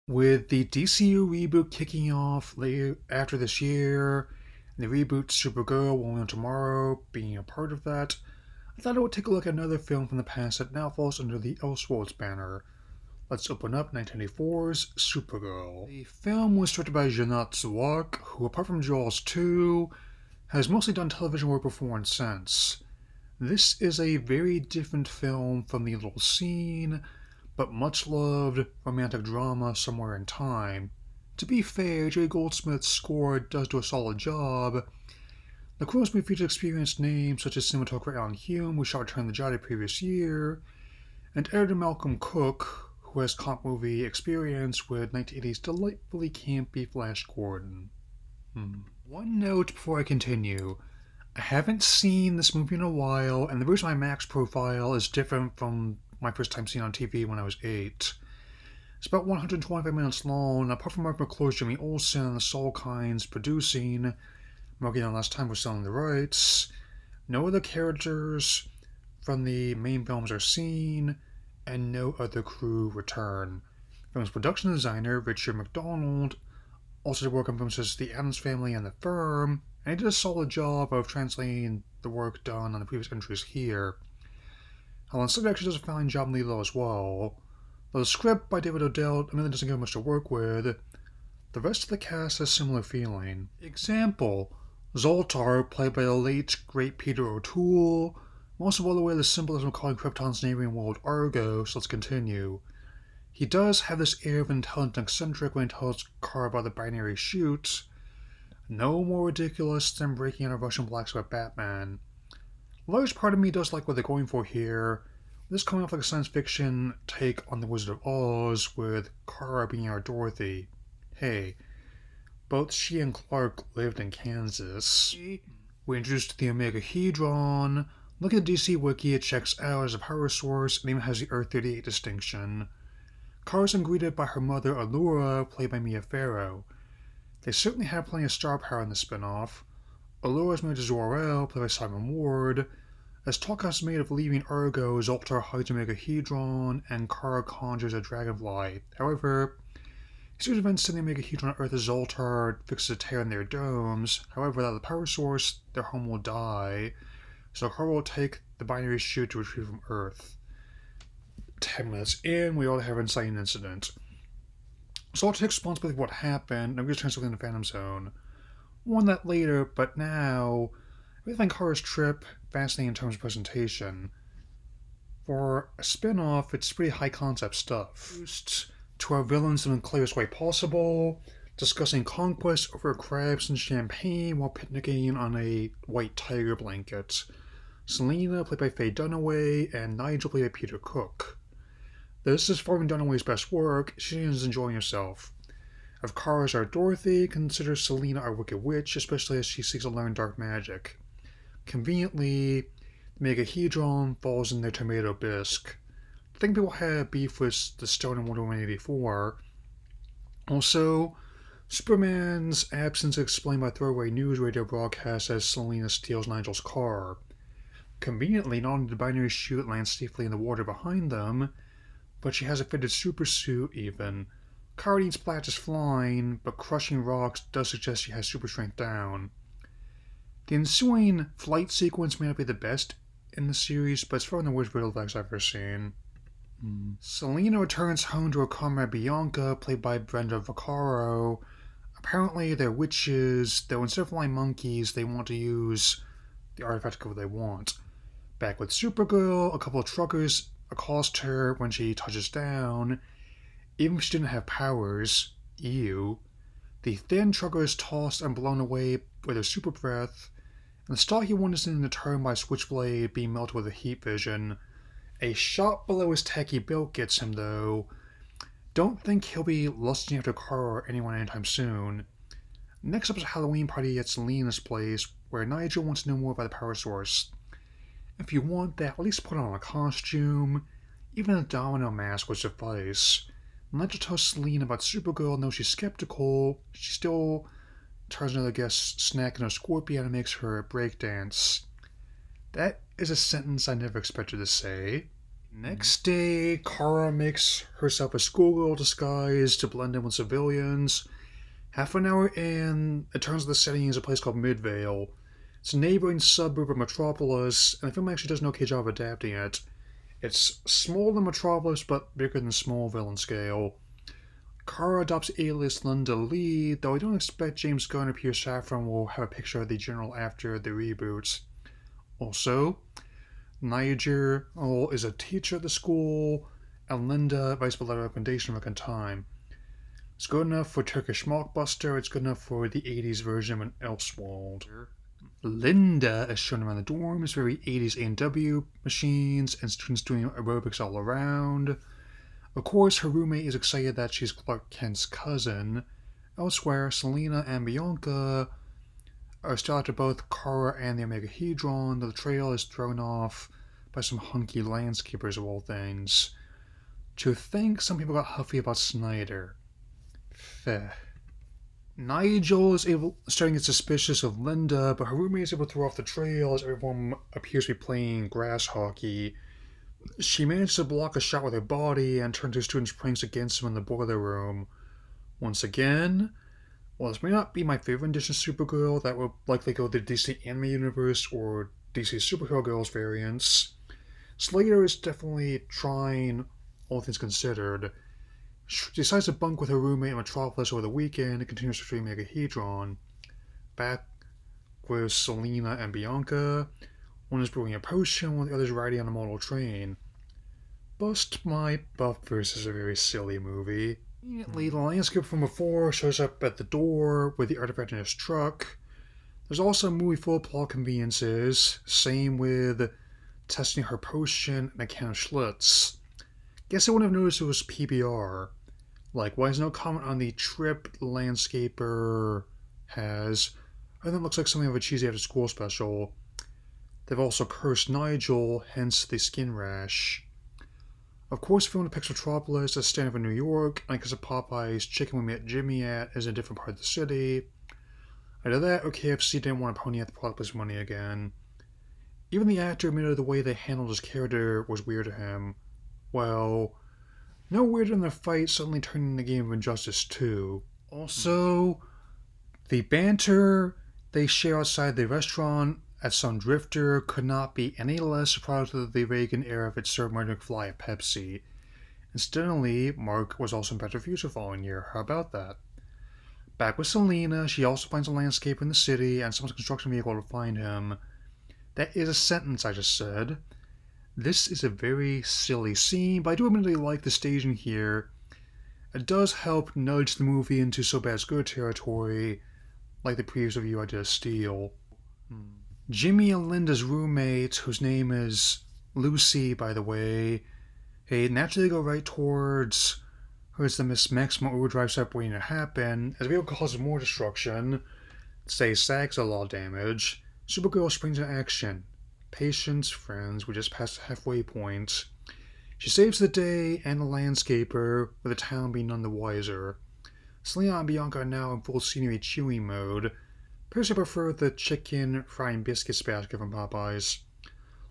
With the DCU reboot kicking off later after this year, and the reboot Supergirl rolling on tomorrow being a part of that, I thought I would take a look at another film from the past that now falls under the Elseworlds banner. Let's open up 1994's Supergirl. The film was directed by Jeanette Zawak, who apart from Jaws 2, has mostly done television work before and since. This is a very different film from The Little Scene, but much loved romantic drama somewhere in time. To be fair, Jerry Goldsmith's score does do a solid job. The crew's movie features experienced names such as cinematographer Alan Hume, who shot Return of the Jedi the previous year, and editor Malcolm Cook, who has comp movie experience with 1980's delightfully campy Flash Gordon. One note before I continue. I haven't seen this movie in a while, and the reason my Max profile is different from my first time seeing it on TV when I was 8. It's about 125 minutes long, apart from Mark McClure's Jimmy Olsen and the Saul Kynes producing, working on last time for selling the rights. No other characters from the main films are seen, and no other crew return. The film's production designer, Richard McDonald, also did work on films such as The Addams Family and The Firm, and he did a solid job of translating the work done on the previous entries here. Helen Slater actually does a fine job in Lilo as well. Though the script by David Odell admittedly doesn't give much to work with, the rest of the cast has a similar feeling. Example, Zoltar, played by the late great Peter O'Toole. I'm also well aware of the symbolism of calling Krypton's neighboring world Argo, so let's continue. He does have this air of intelligent and eccentric when he tells Kara about the binary chute. No more ridiculous than breaking out a Russian blacksmith Batman. A large part of me does like what they're going for here. This coming off like a science fiction take on The Wizard of Oz, with Kara being our Dorothy. Hey, both she and Clark lived in Kansas. We're introduced to the Omega Hedron. Look at the DC Wiki, it checks out as a power source and even has the Earth-38 distinction. Kara's then greeted by her mother Allura, played by Mia Farrow. They certainly have plenty of star power in the spin-off. Allura is married to Zor-El, played by Simon Ward. As talk is made of leaving Argo, Zoltar hides Omega Hedron, and Kara conjures a dragonfly. However, series events send the Omega Hedron on Earth as Zoltar fixes a tear in their domes. However, without the power source, their home will die, so Kara will take the binary chute to retrieve from Earth. 10 minutes in, we all have an inciting incident. Zoltar takes responsibility for what happened and returns within the Phantom Zone. More on that later, but now, I really find Kara's trip fascinating in terms of presentation. For a spin-off, it's pretty high-concept stuff. Introduced to our villains in the clearest way possible, discussing conquest over crabs and champagne while picnicking on a white tiger blanket. Selena, played by Faye Dunaway, and Nigel, played by Peter Cook. This is far from Dunaway's best work. She is enjoying herself. If Kara is our Dorothy, consider Selena our Wicked Witch, especially as she seeks to learn dark magic. Conveniently, the Megahedron falls in their tomato bisque. I think people had beef with the Stone in Wonder Woman 84. Also, Superman's absence is explained by throwaway news radio broadcasts as Selena steals Nigel's car. Conveniently, not only did the binary chute land safely in the water behind them, but she has a fitted supersuit even. Kara needs practice flying, but crushing rocks does suggest she has super strength down. The ensuing flight sequence may not be the best in the series, but it's far from the worst visual effects I've ever seen. Selena returns home to her comrade Bianca, played by Brenda Vaccaro. Apparently they're witches, though instead of flying monkeys, they want to use the artifact to what they want. Back with Supergirl, a couple of truckers accost her when she touches down. Even if she didn't have powers, ew. The thin trucker is tossed and blown away with her super breath, and the stocky one is in the turn by a switchblade being melted with a heat vision. A shot below his tacky build gets him though. Don't think he'll be lusting after Kara or anyone anytime soon. Next up is a Halloween party at Selena's place, where Nigel wants to know more about the power source. If you want that, at least put on a costume. Even a domino mask would suffice. Nigel tells Selena about Supergirl, though she's skeptical. She still turns another guest snack into a scorpion and makes her breakdance. That is a sentence I never expected to say. Next day, Kara makes herself a schoolgirl disguise to blend in with civilians. Half an hour in, it turns out the setting is a place called Midvale. It's a neighboring suburb of Metropolis, and the film actually does an okay job of adapting it. It's smaller than Metropolis, but bigger than Smallville in scale. Kara adopts alias Linda Lee, though I don't expect James Gunn or Peter Safran will have a picture of the general after the reboot. Also, Niger is a teacher at the school, and Linda writes a letter of recommendation for a time. It's good enough for Turkish Mockbuster, it's good enough for the 80s version of an Elseworld. Linda is shown around the dorms, very 80s A&W machines, and students doing aerobics all around. Of course, her roommate is excited that she's Clark Kent's cousin. Elsewhere, Selena and Bianca are still after both Kara and the Omegahedron, though the trail is thrown off by some hunky landscapers of all things. To think some people got huffy about Snyder. Feh. Nigel is starting to get suspicious of Linda, but her roommate is able to throw off the trail as everyone appears to be playing grass hockey. She managed to block a shot with her body and turn to students' pranks against him in the boiler room. Once again, while this may not be my favorite edition of Supergirl, that would likely go to the DC Anime Universe or DC Superhero Girls variants, Slater is definitely trying, all things considered. She decides to bunk with her roommate in Metropolis over the weekend and continues to stream Megahedron. Back with Selena and Bianca, one is brewing a potion while the other is riding on a model train. Bust my buff versus a very silly movie. Immediately, the landscape from before shows up at the door with the artifact in his truck. There's also a movie full of plot conveniences, same with testing her potion and a can of Schlitz. Guess I wouldn't have noticed it was PBR. Like, why is no comment on the trip landscaper has? I think it looks like something of a cheesy after school special. They've also cursed Nigel, hence the skin rash. Of course, filmed in Metropolis is standing for New York, and because of Popeye's chicken we met Jimmy at is in a different part of the city. Either that or KFC didn't want to pony at the product money again. Even the actor admitted the way they handled his character was weird to him. Well, no weirder than the fight suddenly turning into a game of Injustice 2. Also, the banter they share outside the restaurant at some drifter could not be any less a product of the Reagan era if it served Marty McFly at Pepsi. Incidentally, Mark was also in Back to the Future the following year. How about that? Back with Selena, she also finds a landscape in the city and someone's construction vehicle to find him. That is a sentence I just said. This is a very silly scene, but I do admittedly like the staging here. It does help nudge the movie into so bad's good territory, like the previous review I did of Steel. Jimmy and Linda's roommate, whose name is Lucy, by the way, they naturally go right towards her as the Miss Maximum Overdrive step waiting to happen. As the vehicle causes more destruction, say sags a lot of damage, Supergirl springs into action. Patience, friends, we just passed the halfway point. She saves the day and the landscaper, with the town being none the wiser. Selena and Bianca are now in full scenery chewing mode. Perhaps I prefer the chicken frying biscuits basket from Popeyes.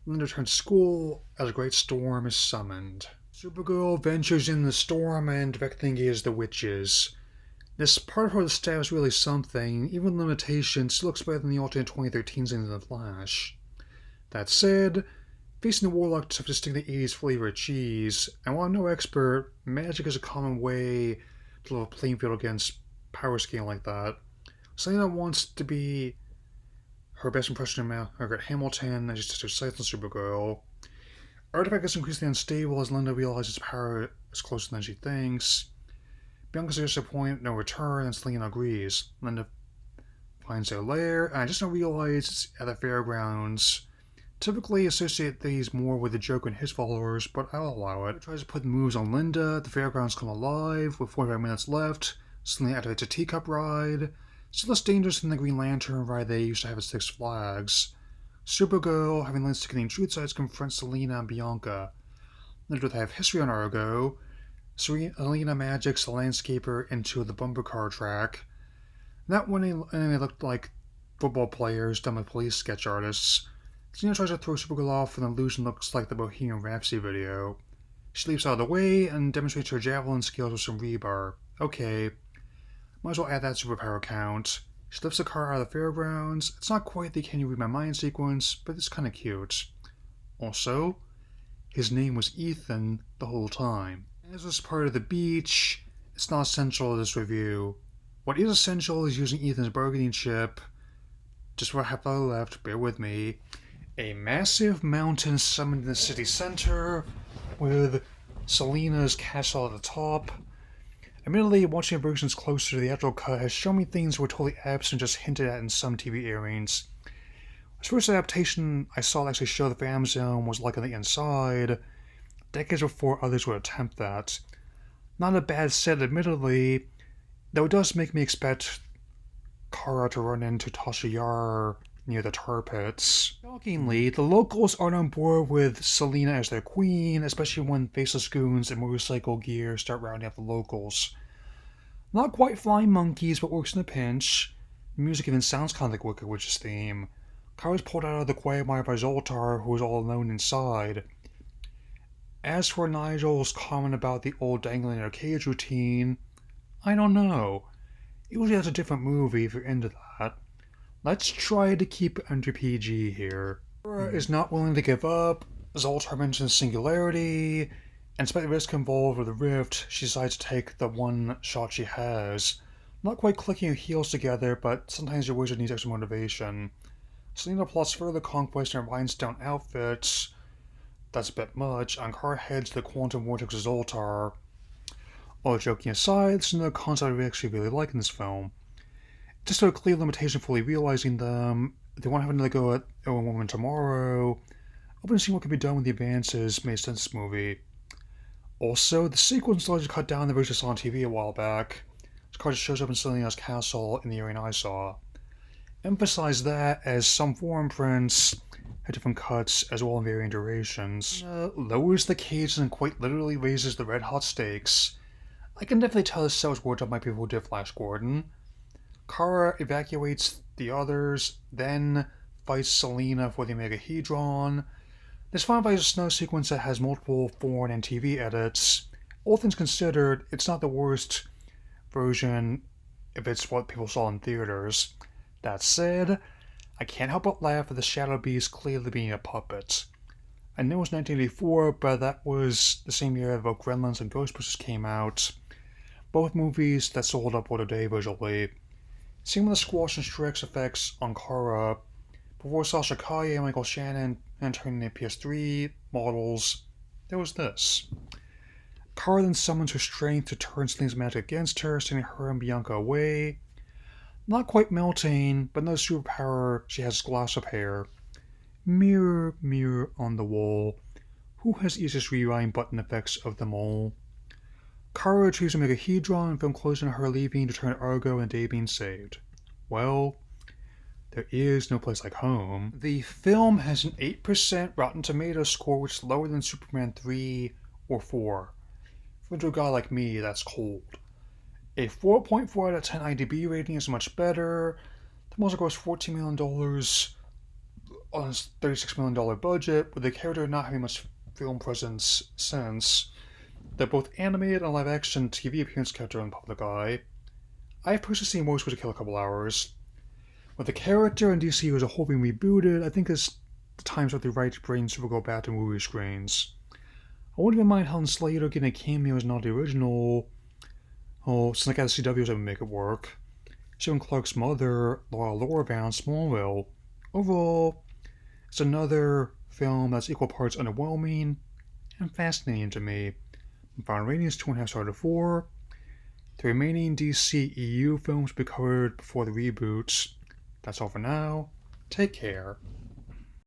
Linda returns to school as a great storm is summoned. Supergirl ventures in the storm and directly engages the witches. This part of her staff is really something. Even with limitations, still looks better than the alternate 2013 scenes in The Flash. That said, facing the Warlocks have to stick the 80s flavor of cheese, and while I'm no expert, magic is a common way to level a playing field against power scaling like that. Selena wants to be her best impression of Margaret Hamilton, and she's just her sights on Supergirl. Artifact is increasingly unstable as Linda realizes power is closer than she thinks. Bianca suggests a point no return, and Selena agrees. Linda finds their lair, and I just now realize it's at the fairgrounds. Typically associate these more with the Joker and his followers, but I'll allow it. Tries to put moves on Linda, the fairgrounds come alive, with 45 minutes left. Selena activates a teacup ride. Still less dangerous than the Green Lantern ride they used to have at Six Flags. Supergirl, having learned sickening truth sides, confronts Selena and Bianca. Linda have history on Argo. Selena magics the landscaper into the bumper car track. That one enemy looked like football players done with police sketch artists. Selena tries to throw Supergirl off, and the illusion looks like the Bohemian Rhapsody video. She leaps out of the way and demonstrates her javelin skills with some rebar. Okay, might as well add that superpower count. She lifts the car out of the fairgrounds. It's not quite the Can You Read My Mind sequence, but it's kinda cute. Also, his name was Ethan the whole time. As this part of the beach, it's not essential to this review. What is essential is using Ethan's bargaining chip. Just for half hour left, bear with me. A massive mountain summoned in the city center, with Selena's castle at the top. Admittedly, watching versions closer to the actual cut has shown me things that were totally absent, just hinted at in some TV airings. This first adaptation I saw actually show the Phantom Zone was like on the inside, decades before others would attempt that. Not a bad set, admittedly, though it does make me expect Kara to run into Tasha Yar near the tar pits. Shockingly, the locals aren't on board with Selena as their queen, especially when faceless goons and motorcycle gear start rounding up the locals. Not quite flying monkeys, but works in a pinch. The music even sounds kind of like Wicked Witch's theme. Kara's pulled out of the quagmire by Zoltar, who is all alone inside. As for Nigel's comment about the old dangling in a cage routine, I don't know. Usually that's a different movie if you're into that. Let's try to keep it under PG here. Kara is not willing to give up. Zoltar mentions singularity, and despite the risk involved with the rift, she decides to take the one shot she has. Not quite clicking her heels together, but sometimes your wizard needs extra motivation. Selena plots further conquest in her rhinestone outfits. That's a bit much, and Kara heads to the quantum vortex of Zoltar. All joking aside, this is another concept I actually really like in this film. Just a clear limitation fully realizing them. If they want to have another go at Woman Tomorrow, open to see what can be done with the advances made since this movie. Also, the sequence largely cut down the version I saw on TV a while back. This car just shows up in Selena's castle in the area I saw. Emphasize that, as some foreign prints have different cuts as well in varying durations. Lowers the cage and quite literally raises the red hot stakes. I can definitely tell this sells words up my people who did Flash Gordon. Kara evacuates the others, then fights Selena for the Omegahedron. This final fight is a snow sequence that has multiple foreign and TV edits. All things considered, it's not the worst version if it's what people saw in theaters. That said, I can't help but laugh at the Shadow Beast clearly being a puppet. I know it was 1984, but that was the same year that both Gremlins and Ghostbusters came out. Both movies that sold up what a day visually. Same with the squash and stretch effects on Kara. Before Sasha Kaye and Michael Shannon entering the PS3 models, there was this. Kara then summons her strength to turn Selena's magic against her, sending her and Bianca away. Not quite melting, but another superpower, she has glass of hair. Mirror, mirror on the wall, who has the easiest rewriting button effects of them all? Kara retrieves Omegahedron and film closing her leaving to turn Argo and day being saved. Well, there is no place like home. The film has an 8% Rotten Tomatoes score, which is lower than Superman 3 or 4. For a guy like me, that's cold. A 4.4 out of 10 IMDb rating is much better. The film also grossed $14 million on its $36 million budget, with the character not having much film presence since. They're both animated and live-action TV appearance character in the public eye. I've personally seen worse to kill a couple hours. With the character and DC as a whole being rebooted, I think it's the time's up to right to bring Supergirl back to movie screens. I wouldn't even mind Helen Slater getting a cameo as not the original. Oh, since I got the CW's able to make it work. Showing Clark's mother, Laura Van Smallville. Overall, it's another film that's equal parts underwhelming and fascinating to me. My final rating is 2.5 out of 4. The remaining DC EU films will be covered before the reboots. That's all for now. Take care.